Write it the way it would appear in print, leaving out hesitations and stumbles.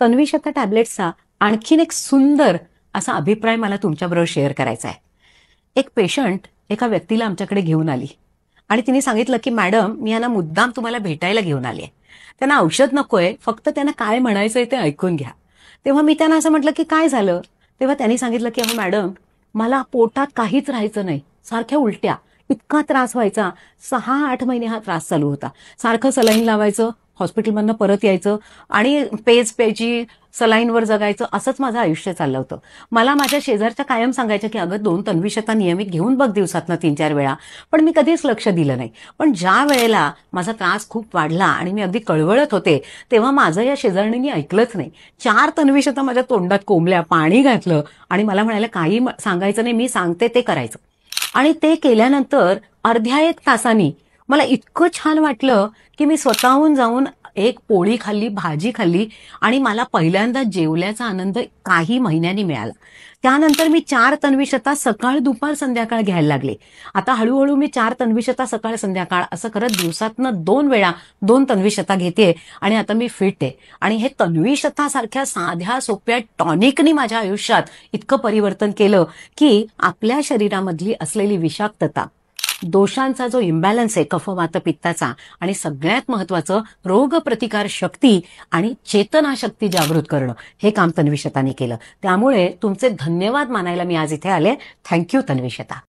तन्वीशता टॅबलेट्सचा आणखीन एक सुंदर असा अभिप्राय मला तुमच्याबरोबर शेअर करायचा आहे. एक पेशंट एका व्यक्तीला आमच्याकडे घेऊन आली आणि तिने सांगितलं की मॅडम मी यांना मुद्दाम तुम्हाला भेटायला घेऊन आली आहे. त्यांना औषध नकोय, फक्त त्यांना काय म्हणायचंय ते ऐकून घ्या. तेव्हा मी त्यांना असं म्हटलं की काय झालं. तेव्हा त्यांनी सांगितलं की अहो मॅडम, मला पोटात काहीच राहायचं नाही, सारख्या उलट्या, इतका त्रास व्हायचा. 6-8 महिने हा त्रास चालू होता. सारखं सलाईन लावायचं, हॉस्पिटलमधनं परत यायचं आणि पेज प्यायची, सलाईनवर जगायचं, असंच माझं आयुष्य चाललं होतं. मला माझ्या शेजारच्या कायम सांगायच्या की अगं 2 तन्वीशता नियमित घेऊन बघ दिवसातनं 3-4 वेळा. पण मी कधीच लक्ष दिलं नाही. पण ज्या वेळेला माझा त्रास खूप वाढला आणि मी अगदी कळवळत होते, तेव्हा माझं या शेजारणींनी ऐकलंच नाही. 4 तन्वीशता माझ्या तोंडात कोंबल्या, पाणी घातलं आणि मला म्हणायला काही सांगायचं नाही, मी सांगते ते करायचं. आणि ते केल्यानंतर अर्ध्या 1 तासांनी मला इतकं छान वाटलं की मी स्वतःहून जाऊन एक पोळी खाल्ली, भाजी खाल्ली आणि मला पहिल्यांदा जेवल्याचा आनंद काही महिन्यांनी मिळाला. त्यानंतर मी 4 तन्वीशता सकाळ, दुपार, संध्याकाळ घ्यायला लागले. आता हळूहळू मी 4 तन्वीशता सकाळ, संध्याकाळ असं करत दिवसातनं 2 वेळा 2 तन्वीशता घेते आणि आता मी फिट आहे. आणि हे तन्वीशता सारख्या साध्या सोप्या टॉनिकनी माझ्या आयुष्यात इतकं परिवर्तन केलं की आपल्या शरीरामधली असलेली विषाक्तता, दोषांचा जो इम्बॅलन्स आहे कफ वात पित्ताचा, आणि सगळ्यात महत्वाचं रोगप्रतिकार शक्ती आणि चेतनाशक्ती जागृत करणं, हे काम तन्वीशताने केलं. त्यामुळे तुमचे धन्यवाद मानायला मी आज इथे आले. थँक्यू तन्वीशता.